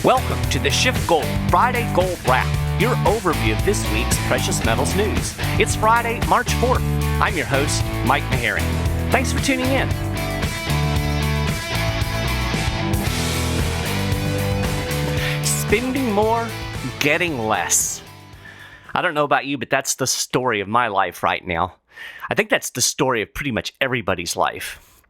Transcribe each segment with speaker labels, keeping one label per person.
Speaker 1: Welcome to the SchiffGold Friday Gold Wrap, your overview of this week's precious metals news. It's Friday, March 4th. I'm your host, Mike Maharrey. Thanks for tuning in. Spending more, getting less. I don't know about you, but that's the story of my life right now. I think that's the story of pretty much everybody's life.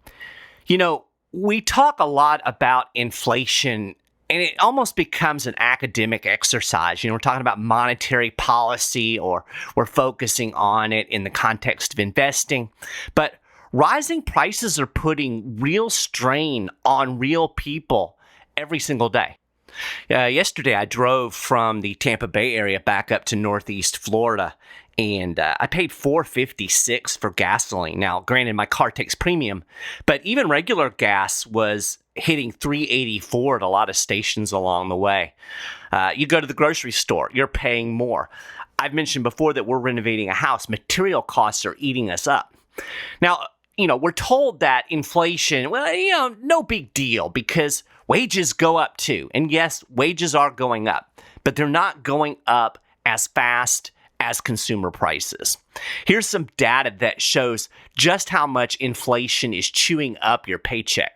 Speaker 1: You know, we talk a lot about inflation, and it almost becomes an academic exercise. You know, we're talking about monetary policy, or we're focusing on it in the context of investing. But rising prices are putting real strain on real people every single day. Yesterday, I drove from the Tampa Bay area back up to Northeast Florida, and I paid $4.56 for gasoline. Now, granted, my car takes premium, but even regular gas was hitting $3.84 at a lot of stations along the way. You go to the grocery store, you're paying more. I've mentioned before that we're renovating a house. Material costs are eating us up. Now, we're told that inflation, no big deal because wages go up too. And yes, wages are going up, but they're not going up as fast as consumer prices. Here's some data that shows just how much inflation is chewing up your paycheck.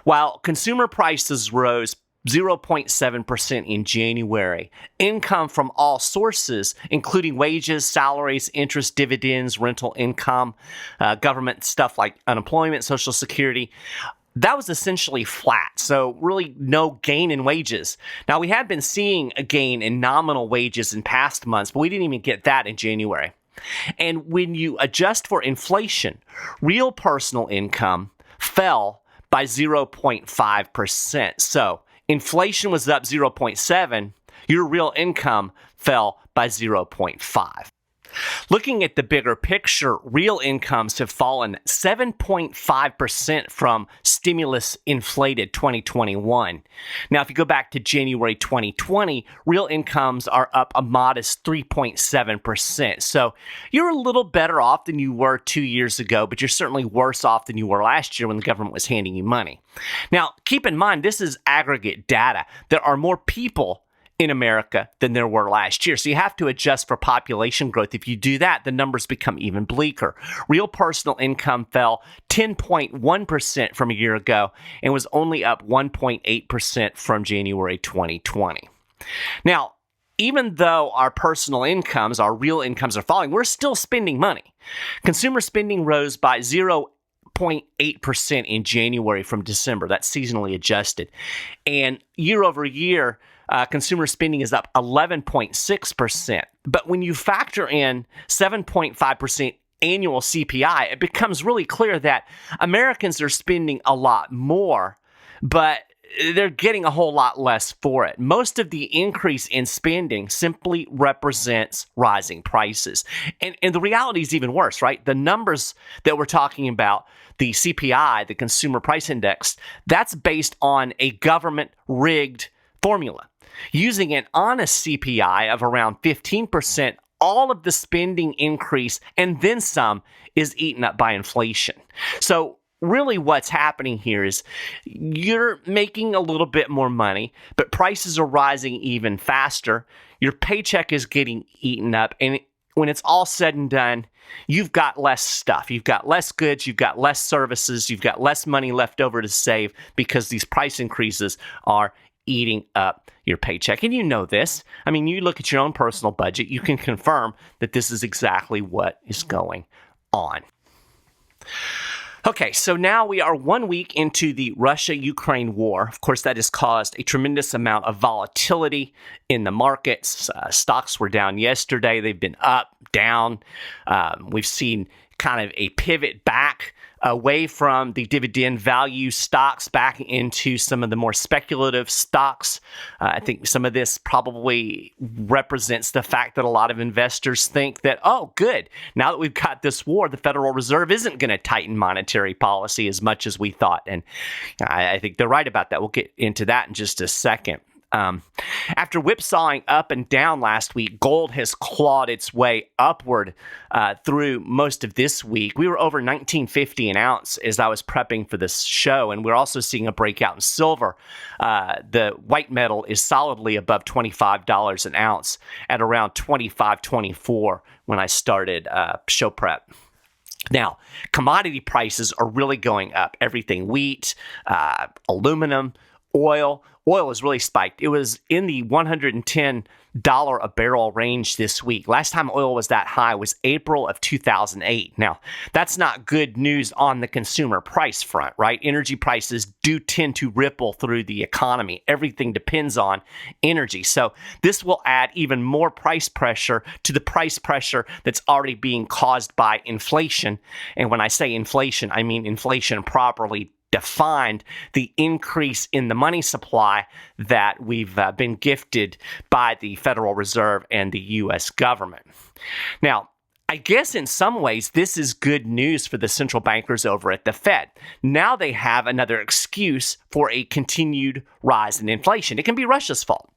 Speaker 1: While consumer prices rose 0.7% in January, income from all sources, including wages, salaries, interest, dividends, rental income, government stuff like unemployment, Social Security, that was essentially flat. So really no gain in wages. Now, we had been seeing a gain in nominal wages in past months, but we didn't even get that in January. And when you adjust for inflation, real personal income fell by 0.5%. So inflation was up 0.7, your real income fell by 0.5. Looking at the bigger picture, real incomes have fallen 7.5% from stimulus-inflated 2021. Now, if you go back to January 2020, real incomes are up a modest 3.7%. So you're a little better off than you were 2 years ago, but you're certainly worse off than you were last year when the government was handing you money. Now, keep in mind, this is aggregate data. There are more people in America than there were last year. So you have to adjust for population growth. If you do that, the numbers become even bleaker. Real personal income fell 10.1% from a year ago and was only up 1.8% from January 2020. Now, even though our personal incomes, our real incomes are falling, we're still spending money. Consumer spending rose by 0.8% in January from December. That's seasonally adjusted. And year over year, consumer spending is up 11.6%. But when you factor in 7.5% annual CPI, it becomes really clear that Americans are spending a lot more, but they're getting a whole lot less for it. Most of the increase in spending simply represents rising prices. And the reality is even worse, right? The numbers that we're talking about, the CPI, the Consumer Price Index, that's based on a government-rigged formula. Using an honest CPI of around 15%, all of the spending increase and then some is eaten up by inflation. So really what's happening here is you're making a little bit more money, but prices are rising even faster. Your paycheck is getting eaten up, and when it's all said and done, you've got less stuff. You've got less goods, you've got less services, you've got less money left over to save because these price increases are eating up your paycheck. And you know this. I mean, you look at your own personal budget, you can confirm that this is exactly what is going on. Okay, so now we are 1 week into the Russia-Ukraine war. Of course, that has caused a tremendous amount of volatility in the markets. Stocks were down yesterday. They've been up, down. We've seen kind of a pivot back away from the dividend value stocks back into some of the more speculative stocks. I think some of this probably represents the fact that a lot of investors think that, oh, good, now that we've got this war, the Federal Reserve isn't going to tighten monetary policy as much as we thought. And I think they're right about that. We'll get into that in just a second. After whipsawing up and down last week, gold has clawed its way upward through most of this week. We were over $19.50 an ounce as I was prepping for this show, and we're also seeing a breakout in silver. The white metal is solidly above $25 an ounce at around $25.24 when I started show prep. Now, commodity prices are really going up. Everything, wheat, aluminum, oil. Oil has really spiked. It was in the $110 a barrel range this week. Last time oil was that high was April of 2008. Now, that's not good news on the consumer price front, right? Energy prices do tend to ripple through the economy. Everything depends on energy. So this will add even more price pressure to the price pressure that's already being caused by inflation. And when I say inflation, I mean inflation properly defined, the increase in the money supply that we've been gifted by the Federal Reserve and the U.S. government. Now, I guess in some ways, this is good news for the central bankers over at the Fed. Now they have another excuse for a continued rise in inflation. It can be Russia's fault.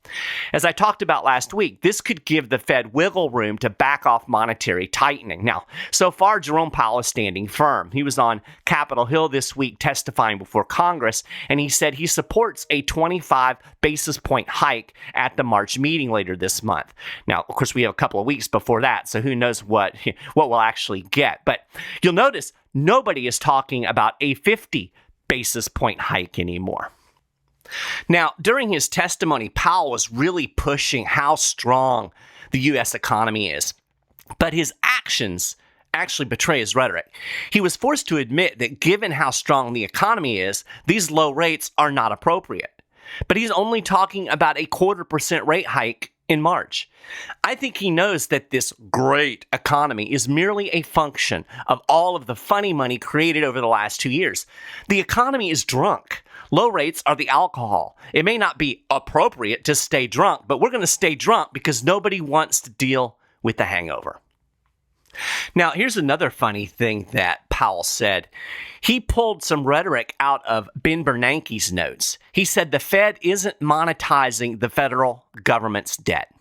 Speaker 1: As I talked about last week, this could give the Fed wiggle room to back off monetary tightening. Now, so far, Jerome Powell is standing firm. He was on Capitol Hill this week testifying before Congress, and he said he supports a 25 basis point hike at the March meeting later this month. Now, of course, we have a couple of weeks before that, so who knows what we'll actually get. But you'll notice nobody is talking about a 50 basis point hike anymore. Now, during his testimony, Powell was really pushing how strong the U.S. economy is, but his actions actually betray his rhetoric. He was forced to admit that given how strong the economy is, these low rates are not appropriate. But he's only talking about a 0.25% rate hike in March. I think he knows that this great economy is merely a function of all of the funny money created over the last 2 years. The economy is drunk. Low rates are the alcohol. It may not be appropriate to stay drunk, but we're going to stay drunk because nobody wants to deal with the hangover. Now, here's another funny thing that Powell said. He pulled some rhetoric out of Ben Bernanke's notes. He said the Fed isn't monetizing the federal government's debt.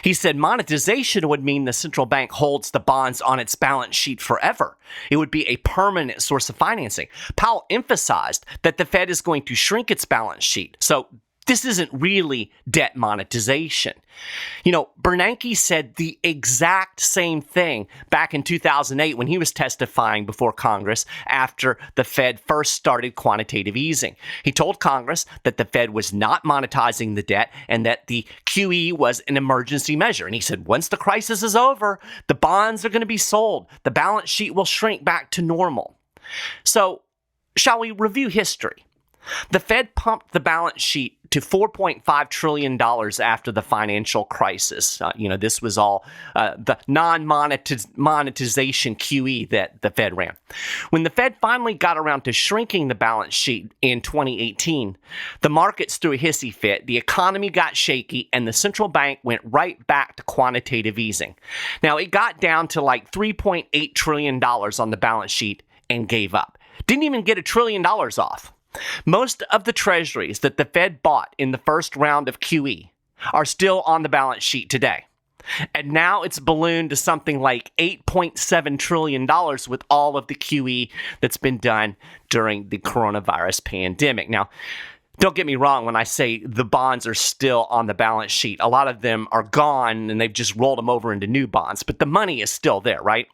Speaker 1: He said monetization would mean the central bank holds the bonds on its balance sheet forever. It would be a permanent source of financing. Powell emphasized that the Fed is going to shrink its balance sheet. So this isn't really debt monetization. You know, Bernanke said the exact same thing back in 2008 when he was testifying before Congress after the Fed first started quantitative easing. He told Congress that the Fed was not monetizing the debt and that the QE was an emergency measure. And he said, once the crisis is over, the bonds are going to be sold. The balance sheet will shrink back to normal. So, shall we review history? The Fed pumped the balance sheet to $4.5 trillion after the financial crisis. This was all the non-monetization QE that the Fed ran. When the Fed finally got around to shrinking the balance sheet in 2018, the markets threw a hissy fit, the economy got shaky, and the central bank went right back to quantitative easing. Now, it got down to like $3.8 trillion on the balance sheet and gave up. Didn't even get $1 trillion off. Most of the treasuries that the Fed bought in the first round of QE are still on the balance sheet today. And now it's ballooned to something like $8.7 trillion with all of the QE that's been done during the coronavirus pandemic. Now, don't get me wrong when I say the bonds are still on the balance sheet. A lot of them are gone and they've just rolled them over into new bonds, but the money is still there, right?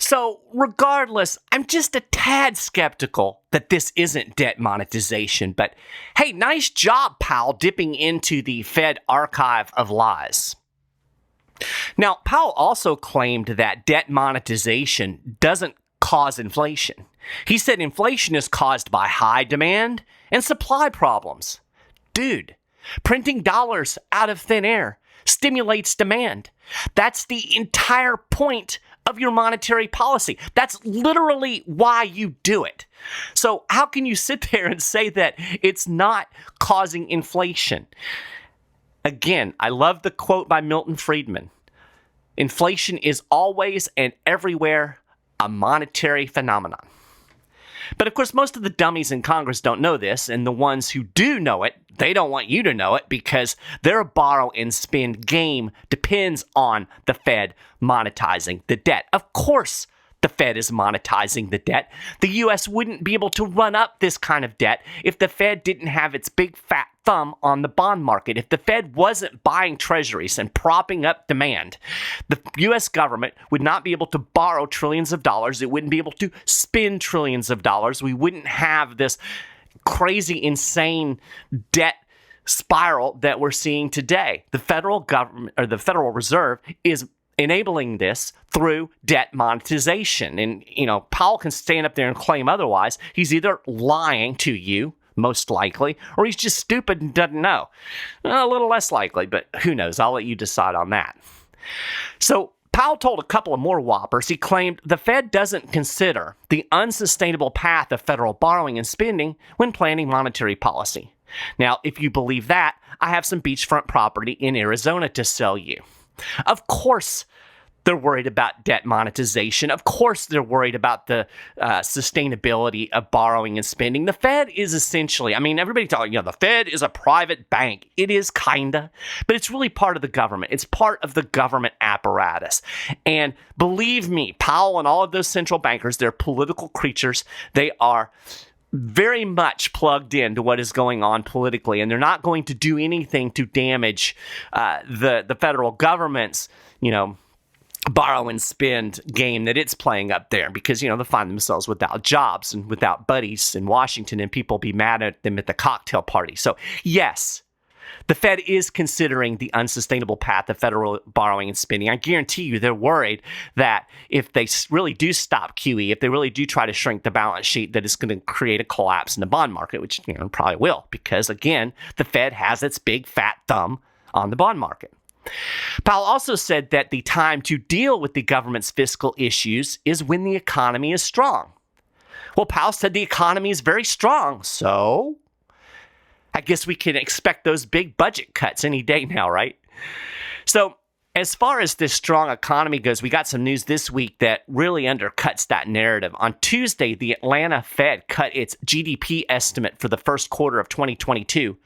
Speaker 1: So regardless, I'm just a tad skeptical that this isn't debt monetization. But hey, nice job, Powell, dipping into the Fed archive of lies. Now, Powell also claimed that debt monetization doesn't cause inflation. He said inflation is caused by high demand and supply problems. Dude, printing dollars out of thin air stimulates demand. That's the entire point of your monetary policy. That's literally why you do it. So how can you sit there and say that it's not causing inflation? Again, I love the quote by Milton Friedman. Inflation is always and everywhere a monetary phenomenon. But of course, most of the dummies in Congress don't know this, and the ones who do know it, they don't want you to know it because their borrow and spend game depends on the Fed monetizing the debt. Of course, the Fed is monetizing the debt. The U.S. wouldn't be able to run up this kind of debt if the Fed didn't have its big fat thumb on the bond market. If the Fed wasn't buying treasuries and propping up demand, the U.S. government would not be able to borrow trillions of dollars. It wouldn't be able to spend trillions of dollars. We wouldn't have this crazy, insane debt spiral that we're seeing today. The federal government, or the Federal Reserve, is enabling this through debt monetization. And, Powell can stand up there and claim otherwise. He's either lying to you, most likely, or he's just stupid and doesn't know. A little less likely, but who knows? I'll let you decide on that. So Powell told a couple of more whoppers. He claimed the Fed doesn't consider the unsustainable path of federal borrowing and spending when planning monetary policy. Now, if you believe that, I have some beachfront property in Arizona to sell you. Of course, they're worried about debt monetization. Of course, they're worried about the sustainability of borrowing and spending. The Fed is essentially, everybody talking, the Fed is a private bank. It is kinda, but it's really part of the government. It's part of the government apparatus. And believe me, Powell and all of those central bankers, they're political creatures. They are very much plugged into what is going on politically, and they're not going to do anything to damage the federal government's, borrow and spend game that it's playing up there, because, they find themselves without jobs and without buddies in Washington, and people be mad at them at the cocktail party. So, yes, the Fed is considering the unsustainable path of federal borrowing and spending. I guarantee you they're worried that if they really do stop QE, if they really do try to shrink the balance sheet, that it's going to create a collapse in the bond market, which probably will, because, again, the Fed has its big fat thumb on the bond market. Powell also said that the time to deal with the government's fiscal issues is when the economy is strong. Well, Powell said the economy is very strong, so I guess we can expect those big budget cuts any day now, right? So as far as this strong economy goes, we got some news this week that really undercuts that narrative. On Tuesday, the Atlanta Fed cut its GDP estimate for the first quarter of 2022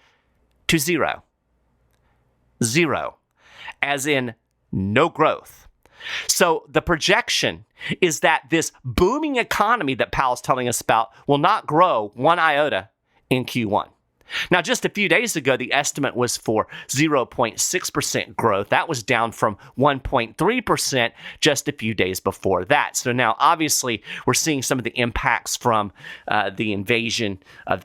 Speaker 1: to zero. Zero. As in no growth. So the projection is that this booming economy that Powell's telling us about will not grow one iota in Q1. Now, just a few days ago, the estimate was for 0.6% growth. That was down from 1.3% just a few days before that. So now, obviously, we're seeing some of the impacts from the invasion of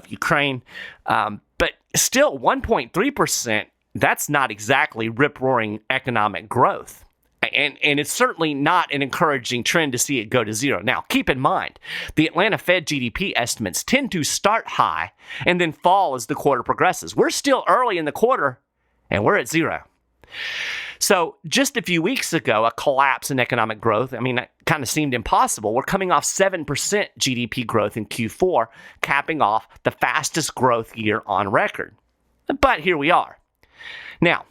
Speaker 1: Ukraine. But still, 1.3%, that's not exactly rip-roaring economic growth. And it's certainly not an encouraging trend to see it go to zero. Now, keep in mind, the Atlanta Fed GDP estimates tend to start high and then fall as the quarter progresses. We're still early in the quarter, and we're at zero. So just a few weeks ago, a collapse in economic growth, that kind of seemed impossible. We're coming off 7% GDP growth in Q4, capping off the fastest growth year on record. But here we are. Now,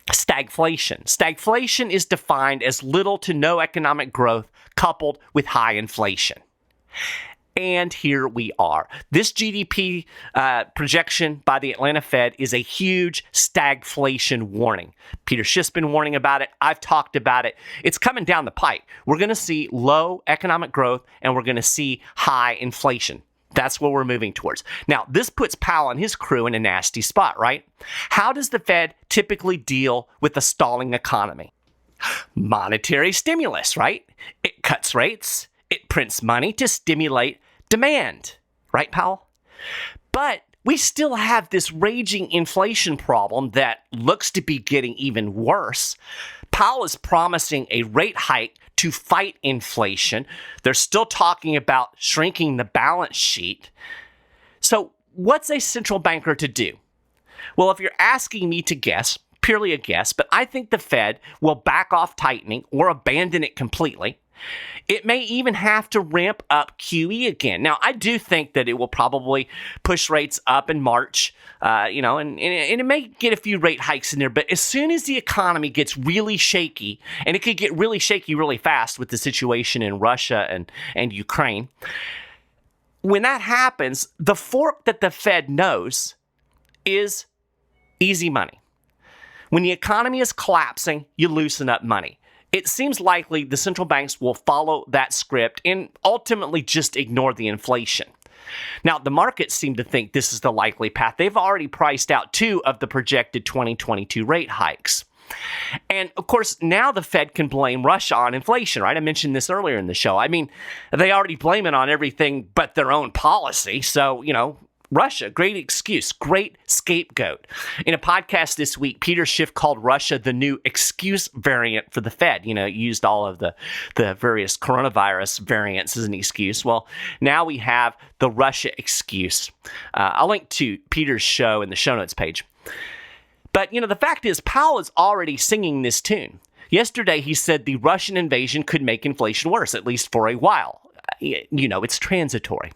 Speaker 1: stagflation. Stagflation is defined as little to no economic growth coupled with high inflation. And here we are. This GDP projection by the Atlanta Fed is a huge stagflation warning. Peter Schiff's been warning about it. I've talked about it. It's coming down the pipe. We're going to see low economic growth, and we're going to see high inflation. That's what we're moving towards. Now, this puts Powell and his crew in a nasty spot, right? How does the Fed typically deal with a stalling economy? Monetary stimulus, right? It cuts rates. It prints money to stimulate demand, right, Powell? But we still have this raging inflation problem that looks to be getting even worse. Powell is promising a rate hike to fight inflation. They're still talking about shrinking the balance sheet. So what's a central banker to do? Well, if you're asking me to guess, purely a guess, but I think the Fed will back off tightening or abandon it completely. It may even have to ramp up QE again. Now, I do think that it will probably push rates up in March, and it may get a few rate hikes in there. But as soon as the economy gets really shaky, and it could get really shaky really fast with the situation in Russia and Ukraine, when that happens, the fork that the Fed knows is easy money. When the economy is collapsing, you loosen up money. It seems likely the central banks will follow that script and ultimately just ignore the inflation. Now, the markets seem to think this is the likely path. They've already priced out 2 of the projected 2022 rate hikes. And of course, now the Fed can blame Russia on inflation, right? I mentioned this earlier in the show. I mean, they already blame it on everything but their own policy. So, Russia, great excuse, great scapegoat. In a podcast this week, Peter Schiff called Russia the new excuse variant for the Fed. Used all of the various coronavirus variants as an excuse. Well, now we have the Russia excuse. I'll link to Peter's show in the show notes page. But, the fact is, Powell is already singing this tune. Yesterday, he said the Russian invasion could make inflation worse, at least for a while. It's transitory.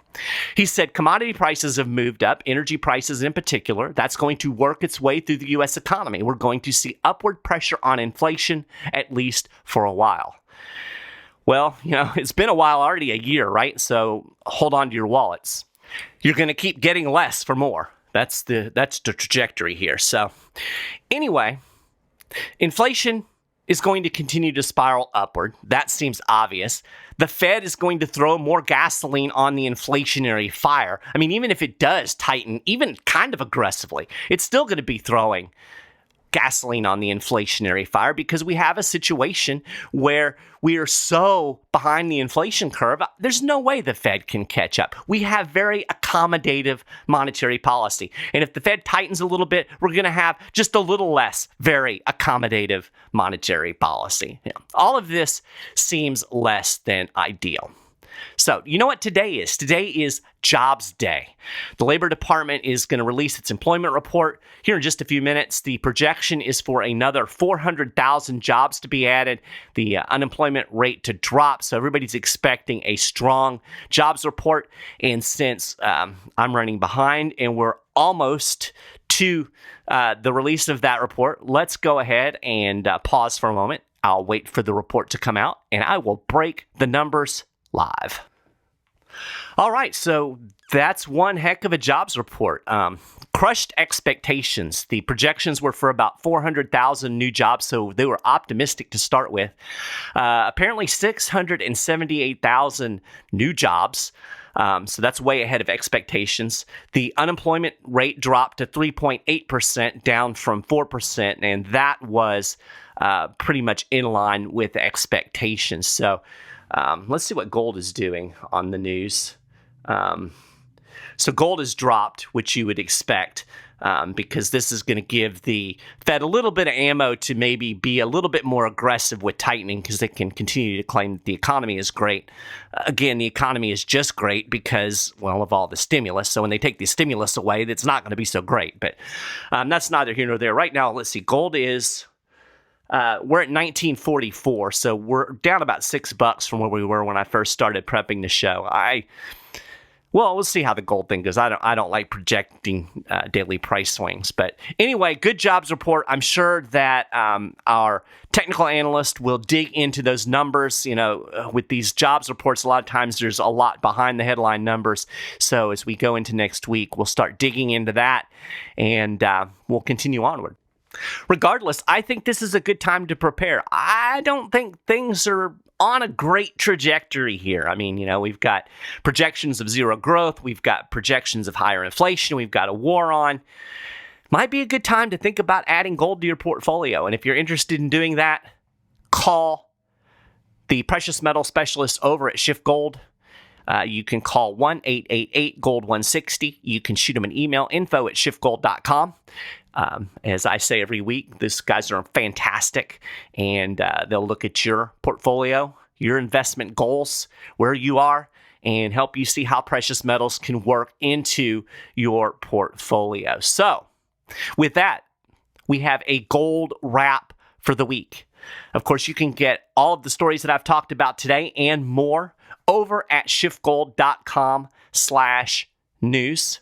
Speaker 1: He said commodity prices have moved up, energy prices in particular. That's going to work its way through the U.S. economy. We're going to see upward pressure on inflation, at least for a while. Well, it's been a while, already a year, right? So hold on to your wallets. You're going to keep getting less for more. That's the trajectory here. So anyway, inflation is going to continue to spiral upward. That seems obvious. The Fed is going to throw more gasoline on the inflationary fire. I mean, even if it does tighten, even kind of aggressively, it's still going to be throwing gasoline on the inflationary fire because we have a situation where we are so behind the inflation curve, there's no way the Fed can catch up. We have very accommodative monetary policy. And if the Fed tightens a little bit, we're going to have just a little less very accommodative monetary policy. All of this seems less than ideal. So, you know what today is? Today is Jobs Day. The Labor Department is going to release its employment report here in just a few minutes. The projection is for another 400,000 jobs to be added, the unemployment rate to drop. So everybody's expecting a strong jobs report. And since I'm running behind and we're almost to the release of that report, let's go ahead and pause for a moment. I'll wait for the report to come out and I will break the numbers live. All right, so that's one heck of a jobs report. Crushed expectations. The projections were for about 400,000 new jobs, so they were optimistic to start with. Apparently 678,000 new jobs. So that's way ahead of expectations. The unemployment rate dropped to 3.8%, down from 4%, and that was pretty much in line with expectations. So let's see what gold is doing on the news. So gold has dropped, which you would expect, because this is going to give the Fed a little bit of ammo to maybe be a little bit more aggressive with tightening because they can continue to claim that the economy is great. Again, the economy is just great because, well, of all the stimulus. So when they take the stimulus away, it's not going to be so great. But that's neither here nor there. Right now, let's see. Gold is... we're at 1944, so we're down about $6 from where we were when I first started prepping the show. We'll see how the gold thing goes. I don't like projecting daily price swings, but anyway, good jobs report. I'm sure that our technical analyst will dig into those numbers. With these jobs reports, a lot of times there's a lot behind the headline numbers. So as we go into next week, we'll start digging into that, and we'll continue onward. Regardless, I think this is a good time to prepare. I don't think things are on a great trajectory here. I mean, we've got projections of zero growth. We've got projections of higher inflation. We've got a war on. Might be a good time to think about adding gold to your portfolio. And if you're interested in doing that, call the precious metal specialist over at SchiffGold. You can call 1-888-GOLD-160. You can shoot them an email, info@SchiffGold.com. As I say every week, these guys are fantastic, and they'll look at your portfolio, your investment goals, where you are, and help you see how precious metals can work into your portfolio. So, with that, we have a gold wrap for the week. Of course, you can get all of the stories that I've talked about today and more over at SchiffGold.com/news.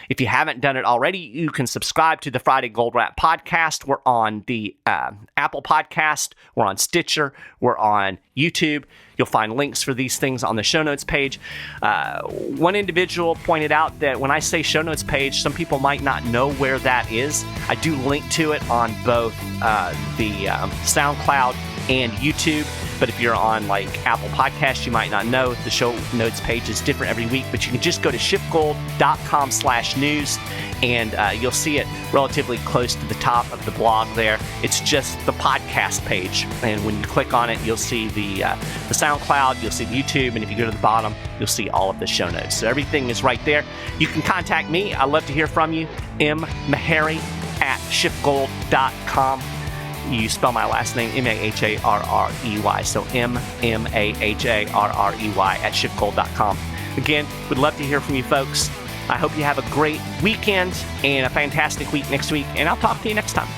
Speaker 1: If you haven't done it already, you can subscribe to the Friday Gold Wrap podcast. We're on the Apple Podcast. We're on Stitcher. We're on YouTube. You'll find links for these things on the show notes page. One individual pointed out that when I say show notes page, some people might not know where that is. I do link to it on both the SoundCloud and YouTube. But if you're on like Apple Podcasts, you might not know the show notes page is different every week. But you can just go to SchiffGold.com/news and you'll see it relatively close to the top of the blog there. It's just the podcast page. And when you click on it, you'll see the SoundCloud, you'll see the YouTube, and if you go to the bottom, you'll see all of the show notes. So everything is right there. You can contact me. I'd love to hear from you. Maharrey at SchiffGold.com. You spell my last name Maharrey, so Maharrey at SchiffGold.com. Again, would love to hear from you folks. I hope you have a great weekend and a fantastic week next week, and I'll talk to you next time.